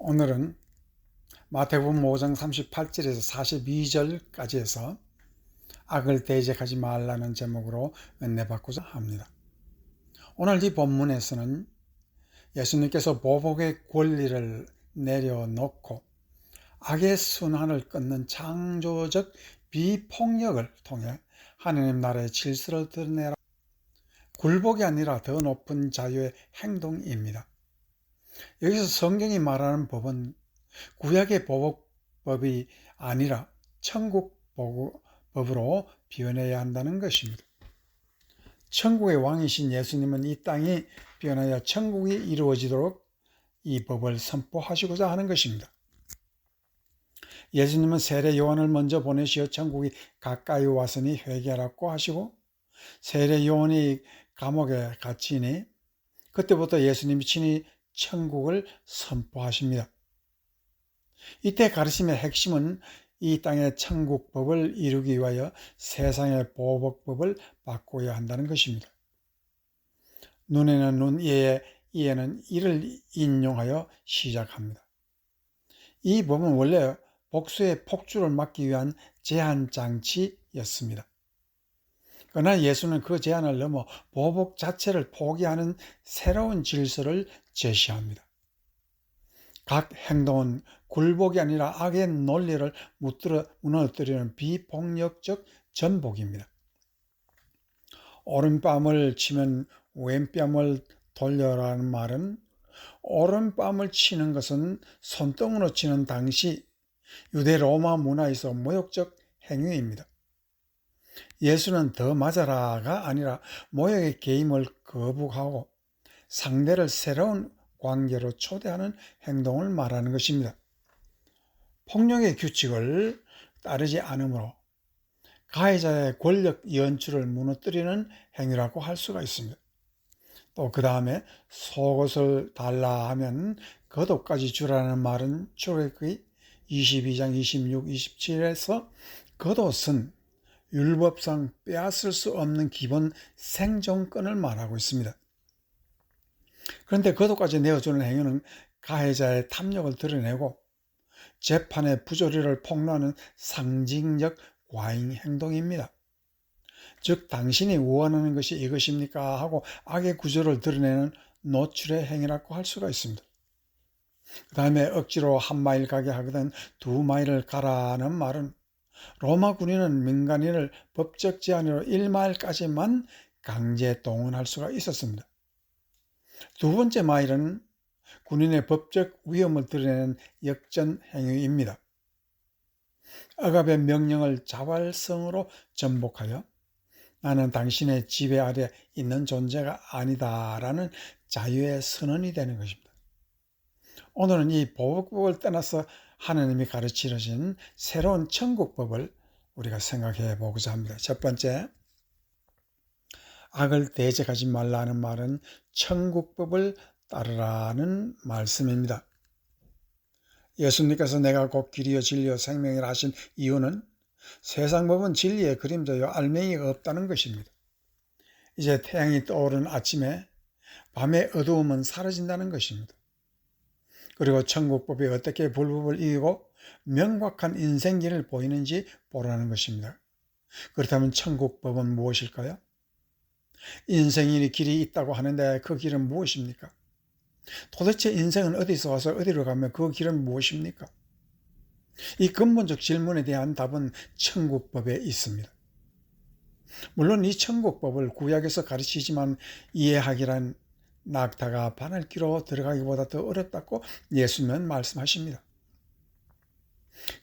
오늘은 마태복음 5장 38절에서 42절까지 해서 악을 대적하지 말라는 제목으로 은혜 받고자 합니다. 오늘 이 본문에서는 예수님께서 보복의 권리를 내려놓고 악의 순환을 끊는 창조적 비폭력을 통해 하느님 나라의 질서를 드러내라. 굴복이 아니라 더 높은 자유의 행동입니다. 여기서 성경이 말하는 법은 구약의 보복법이 아니라 천국 법으로 변해야 한다는 것입니다. 천국의 왕이신 예수님은 이 땅이 변하여 천국이 이루어지도록 이 법을 선포하시고자 하는 것입니다. 예수님은 세례 요한을 먼저 보내시어 천국이 가까이 왔으니 회개하라고 하시고, 세례 요한이 감옥에 갇히니 그때부터 예수님이 친히 천국을 선포하십니다. 이때 가르침의 핵심은 이 땅의 천국법을 이루기 위하여 세상의 보복법을 바꿔야 한다는 것입니다. 눈에는 눈, 이에는 이를 인용하여 시작합니다. 이 법은 원래 복수의 폭주를 막기 위한 제한 장치였습니다. 그러나 예수는 그 제한을 넘어 보복 자체를 포기하는 새로운 질서를 제시합니다. 각 행동은 굴복이 아니라 악의 논리를 무너뜨리는 비폭력적 전복입니다. 오른뺨을 치면 왼뺨을 돌려라는 말은 오른뺨을 치는 것은 손등으로 치는 당시 유대 로마 문화에서 모욕적 행위입니다. 예수는 더 맞아라가 아니라 모욕의 개임을 거부하고 상대를 새로운 관계로 초대하는 행동을 말하는 것입니다. 폭력의 규칙을 따르지 않으므로 가해자의 권력 연출을 무너뜨리는 행위라고 할 수가 있습니다. 또 그 다음에 속옷을 달라 하면 겉옷까지 주라는 말은 출애굽기 22장 26, 27에서 겉옷은 율법상 빼앗을 수 없는 기본 생존권을 말하고 있습니다. 그런데 겉옷까지 내어주는 행위는 가해자의 탐욕을 드러내고 재판의 부조리를 폭로하는 상징적 과잉 행동입니다. 즉 당신이 원하는 것이 이것입니까? 하고 악의 구조를 드러내는 노출의 행위라고 할 수가 있습니다. 그 다음에 억지로 한 마일 가게 하거든 두 마일을 가라는 말은 로마 군인은 민간인을 법적 제한으로 1마일까지만 강제 동원할 수가 있었습니다. 두 번째 마일은 군인의 법적 위험을 드러내는 역전 행위입니다. 억압의 명령을 자발성으로 전복하여 나는 당신의 지배 아래 있는 존재가 아니다라는 자유의 선언이 되는 것입니다. 오늘은 이 보복법을 떠나서 하나님이 가르치신 새로운 천국법을 우리가 생각해 보고자 합니다. 첫 번째, 악을 대적하지 말라는 말은 천국법을 따르라는 말씀입니다. 예수님께서 내가 곧 길이요 진리요 생명이라 하신 이유는 세상 법은 진리의 그림자요 알맹이가 없다는 것입니다. 이제 태양이 떠오른 아침에 밤의 어두움은 사라진다는 것입니다. 그리고 천국법이 어떻게 불법을 이기고 명확한 인생길을 보이는지 보라는 것입니다. 그렇다면 천국법은 무엇일까요? 인생이 길이 있다고 하는데 그 길은 무엇입니까? 도대체 인생은 어디서 와서 어디로 가면 그 길은 무엇입니까? 이 근본적 질문에 대한 답은 천국법에 있습니다. 물론 이 천국법을 구약에서 가르치지만 이해하기란 낙타가 바늘귀로 들어가기보다 더 어렵다고 예수님은 말씀하십니다.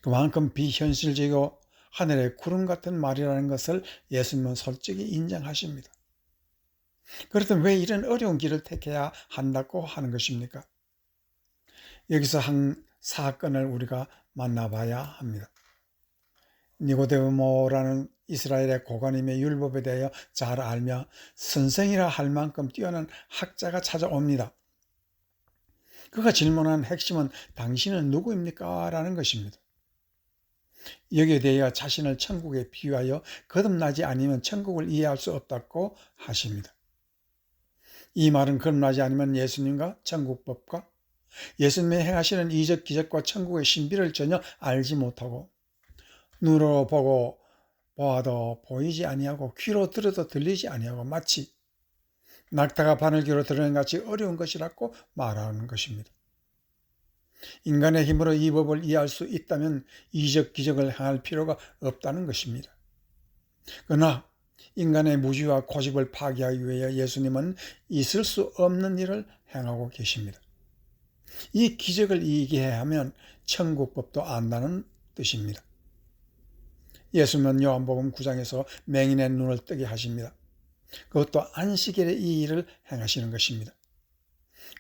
그만큼 비현실적이고 하늘의 구름 같은 말이라는 것을 예수님은 솔직히 인정하십니다. 그렇다면 왜 이런 어려운 길을 택해야 한다고 하는 것입니까? 여기서 한 사건을 우리가 만나봐야 합니다. 니고데모라는 이스라엘의 고관임의 율법에 대하여 잘 알며 선생이라 할 만큼 뛰어난 학자가 찾아옵니다. 그가 질문한 핵심은 당신은 누구입니까? 라는 것입니다. 여기에 대하여 자신을 천국에 비유하여 거듭나지 않으면 천국을 이해할 수 없다고 하십니다. 이 말은 거듭나지 않으면 예수님과 천국법과 예수님이 행하시는 이적 기적과 천국의 신비를 전혀 알지 못하고 눈으로 보고 보아도 보이지 아니하고 귀로 들어도 들리지 아니하고 마치 낙타가 바늘귀로 들어는 같이 어려운 것이라고 말하는 것입니다. 인간의 힘으로 이 법을 이해할 수 있다면 이적 기적을 행할 필요가 없다는 것입니다. 그러나 인간의 무지와 고집을 파괴하기 위해 예수님은 있을 수 없는 일을 행하고 계십니다. 이 기적을 이해해야 하면 천국법도 안다는 뜻입니다. 예수님은 요한복음 9장에서 맹인의 눈을 뜨게 하십니다. 그것도 안식일에 이 일을 행하시는 것입니다.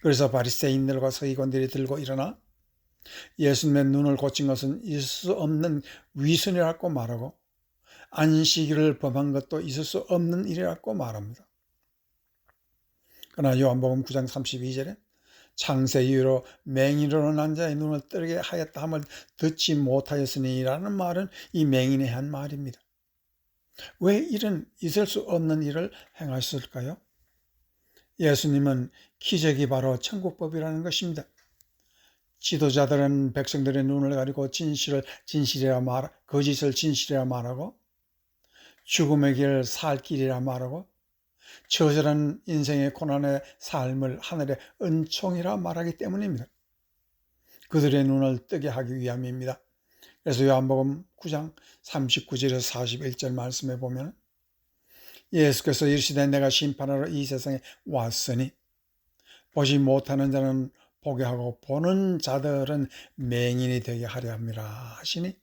그래서 바리새인들과 서기관들이 들고 일어나 예수님의 눈을 고친 것은 있을 수 없는 위선이라고 말하고 안식일을 범한 것도 있을 수 없는 일이라고 말합니다. 그러나 요한복음 9장 32절에 창세 이후로 맹인으로 난 자의 눈을 뜨게 하였다 함을 듣지 못하였으니라는 말은 이 맹인이 한 말입니다. 왜 이런 있을 수 없는 일을 행하셨을까요? 예수님은 기적이 바로 천국법이라는 것입니다. 지도자들은 백성들의 눈을 가리고 거짓을 진실이라 말하고 죽음의 길 살 길이라 말하고 처절한 인생의 고난의 삶을 하늘의 은총이라 말하기 때문입니다. 그들의 눈을 뜨게 하기 위함입니다. 그래서 요한복음 9장 39절에서 41절 말씀에 보면 예수께서 이르시되 내가 심판하러 이 세상에 왔으니 보지 못하는 자는 보게 하고 보는 자들은 맹인이 되게 하려 함이라 하시니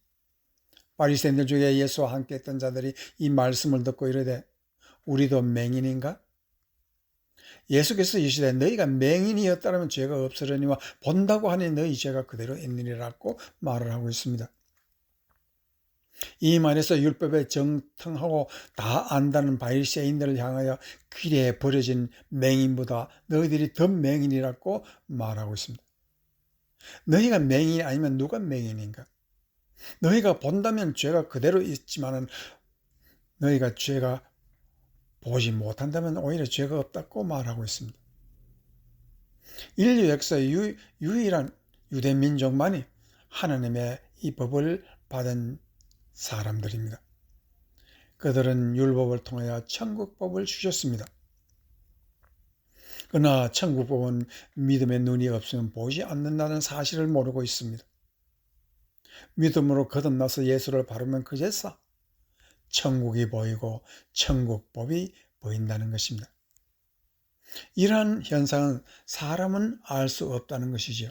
바리새인들 중에 예수와 함께 했던 자들이 이 말씀을 듣고 이르되 우리도 맹인인가? 예수께서 이르시되 너희가 맹인이었다면 죄가 없으려니와 본다고 하니 너희 죄가 그대로 있느니라고 말을 하고 있습니다. 이 말에서 율법에 정통하고 다 안다는 바리새인들을 향하여 길에 버려진 맹인보다 너희들이 더 맹인이라고 말하고 있습니다. 너희가 맹인이 아니면 누가 맹인인가? 너희가 본다면 죄가 그대로 있지만은 너희가 죄가 보지 못한다면 오히려 죄가 없다고 말하고 있습니다. 인류 역사의 유일한 유대 민족만이 하나님의 이 법을 받은 사람들입니다. 그들은 율법을 통하여 천국법을 주셨습니다. 그러나 천국법은 믿음의 눈이 없으면 보지 않는다는 사실을 모르고 있습니다. 믿음으로 거듭나서 예수를 바르면 그제서 천국이 보이고 천국법이 보인다는 것입니다. 이러한 현상은 사람은 알 수 없다는 것이죠.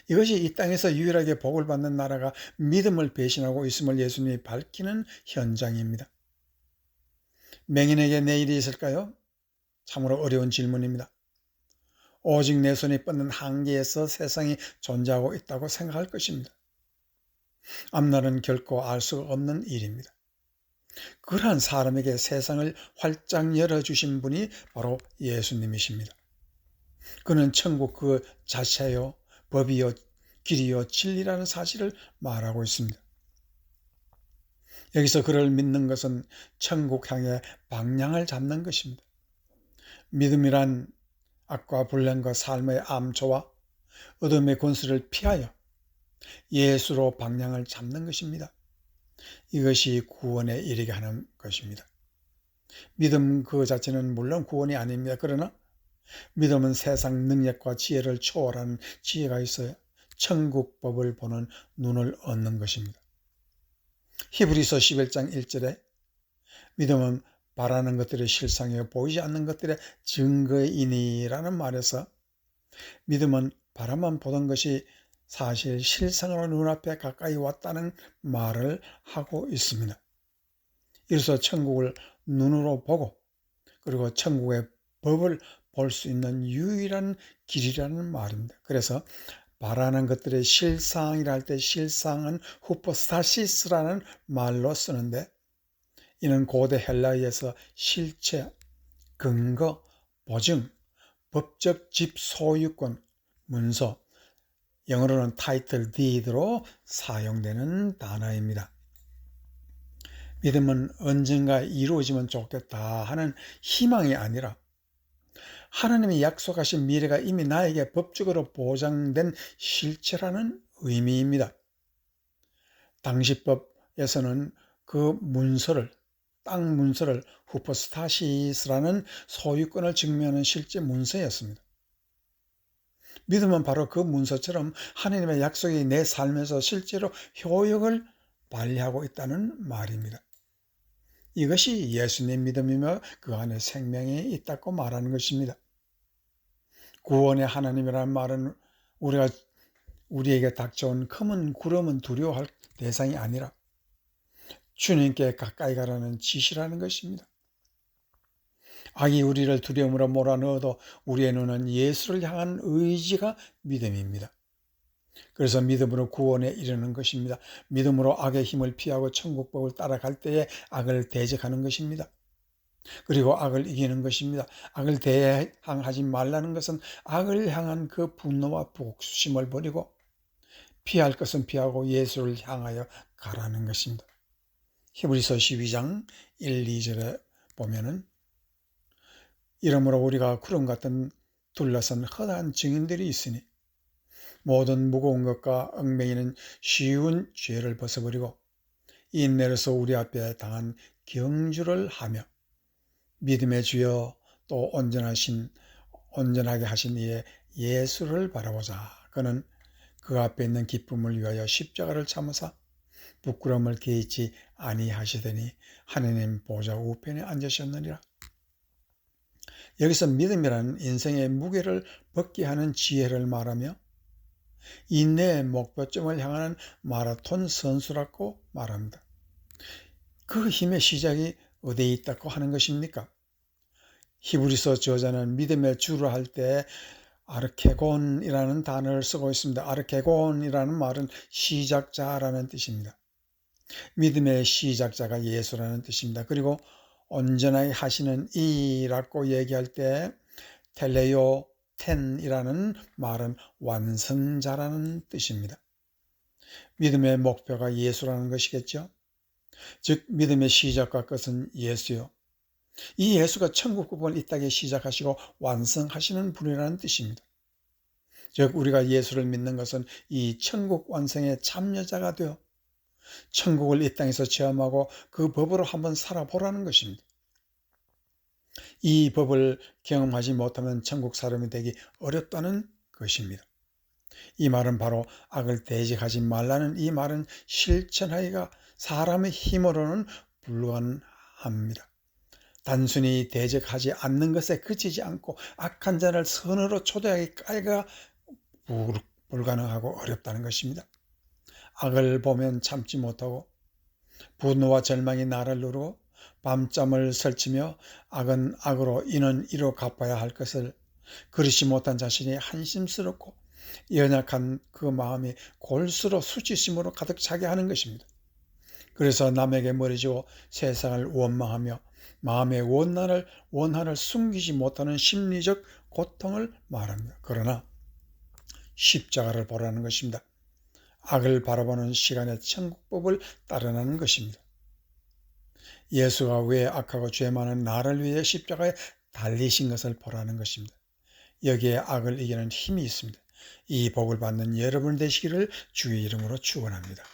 이것이 이 땅에서 유일하게 복을 받는 나라가 믿음을 배신하고 있음을 예수님이 밝히는 현장입니다. 맹인에게 내일이 있을까요? 참으로 어려운 질문입니다. 오직 내 손이 뻗는 한계에서 세상이 존재하고 있다고 생각할 것입니다. 앞날은 결코 알 수 없는 일입니다. 그러한 사람에게 세상을 활짝 열어주신 분이 바로 예수님이십니다. 그는 천국 그 자체요, 법이요, 길이요, 진리라는 사실을 말하고 있습니다. 여기서 그를 믿는 것은 천국 향해 방향을 잡는 것입니다. 믿음이란 악과 불량과 삶의 암초와 어둠의 권세를 피하여 예수로 방향을 잡는 것입니다. 이것이 구원에 이르게 하는 것입니다. 믿음 그 자체는 물론 구원이 아닙니다. 그러나 믿음은 세상 능력과 지혜를 초월하는 지혜가 있어야 천국법을 보는 눈을 얻는 것입니다. 히브리서 11장 1절에 믿음은 바라는 것들의 실상이요 보이지 않는 것들의 증거이니라는 말에서 믿음은 바라만 보던 것이 사실 실상으로 눈앞에 가까이 왔다는 말을 하고 있습니다. 이로써 천국을 눈으로 보고 그리고 천국의 법을 볼 수 있는 유일한 길이라는 말입니다. 그래서 바라는 것들의 실상이라 할 때 실상은 후포스타시스라는 말로 쓰는데 이는 고대 헬라어에서 실체, 근거, 보증, 법적 집 소유권, 문서, 영어로는 타이틀 디드로 사용되는 단어입니다. 믿음은 언젠가 이루어지면 좋겠다 하는 희망이 아니라 하나님이 약속하신 미래가 이미 나에게 법적으로 보장된 실체라는 의미입니다. 당시 법에서는 그 문서를, 땅 문서를 후포스타시스라는 소유권을 증명하는 실제 문서였습니다. 믿음은 바로 그 문서처럼 하나님의 약속이 내 삶에서 실제로 효력을 발휘하고 있다는 말입니다. 이것이 예수님 믿음이며 그 안에 생명이 있다고 말하는 것입니다. 구원의 하나님이라는 말은 우리에게 닥쳐온 검은 구름은 두려워할 대상이 아니라 주님께 가까이 가라는 지시라는 것입니다. 악이 우리를 두려움으로 몰아넣어도 우리의 눈은 예수를 향한 의지가 믿음입니다. 그래서 믿음으로 구원에 이르는 것입니다. 믿음으로 악의 힘을 피하고 천국법을 따라갈 때에 악을 대적하는 것입니다. 그리고 악을 이기는 것입니다. 악을 대항하지 말라는 것은 악을 향한 그 분노와 복수심을 버리고 피할 것은 피하고 예수를 향하여 가라는 것입니다. 히브리서 12장 1, 2절에 보면은 이러므로 우리가 구름 같은 둘러선 허다한 증인들이 있으니 모든 무거운 것과 얽매이는 쉬운 죄를 벗어버리고 인내로서 우리 앞에 당한 경주를 하며 믿음의 주여 또 온전하게 하신 이의 예수를 바라보자. 그는 그 앞에 있는 기쁨을 위하여 십자가를 참으사 부끄러움을 개의치 아니하시더니 하느님 보좌 우편에 앉으셨느니라. 여기서 믿음이라는 인생의 무게를 벗게 하는 지혜를 말하며 인내의 목표점을 향하는 마라톤 선수라고 말합니다. 그 힘의 시작이 어디에 있다고 하는 것입니까? 히브리서 저자는 믿음의 주로 할 때 아르케곤이라는 단어를 쓰고 있습니다. 아르케곤이라는 말은 시작자라는 뜻입니다. 믿음의 시작자가 예수라는 뜻입니다. 그리고 온전하게 하시는 이라고 얘기할 때 텔레오텐이라는 말은 완성자라는 뜻입니다. 믿음의 목표가 예수라는 것이겠죠. 즉 믿음의 시작과 끝은 예수요. 이 예수가 천국국을 이 땅에 시작하시고 완성하시는 분이라는 뜻입니다. 즉 우리가 예수를 믿는 것은 이 천국 완성의 참여자가 되어 천국을 이 땅에서 체험하고 그 법으로 한번 살아보라는 것입니다. 이 법을 경험하지 못하면 천국 사람이 되기 어렵다는 것입니다. 이 말은 바로 악을 대적하지 말라는 이 말은 실천하기가 사람의 힘으로는 불가능합니다. 단순히 대적하지 않는 것에 그치지 않고 악한 자를 선으로 초대하기까지가 불가능하고 어렵다는 것입니다. 악을 보면 참지 못하고 분노와 절망이 나를 누르고 밤잠을 설치며 악은 악으로 이는 이로 갚아야 할 것을 그릇이 못한 자신이 한심스럽고 연약한 그 마음이 골수로 수치심으로 가득 차게 하는 것입니다. 그래서 남에게 멀어지고 세상을 원망하며 마음의 원한을 숨기지 못하는 심리적 고통을 말합니다. 그러나 십자가를 보라는 것입니다. 악을 바라보는 시간에 천국법을 따르는 것입니다. 예수가 왜 악하고 죄 많은 나를 위해 십자가에 달리신 것을 보라는 것입니다. 여기에 악을 이기는 힘이 있습니다. 이 복을 받는 여러분 되시기를 주의 이름으로 축원합니다.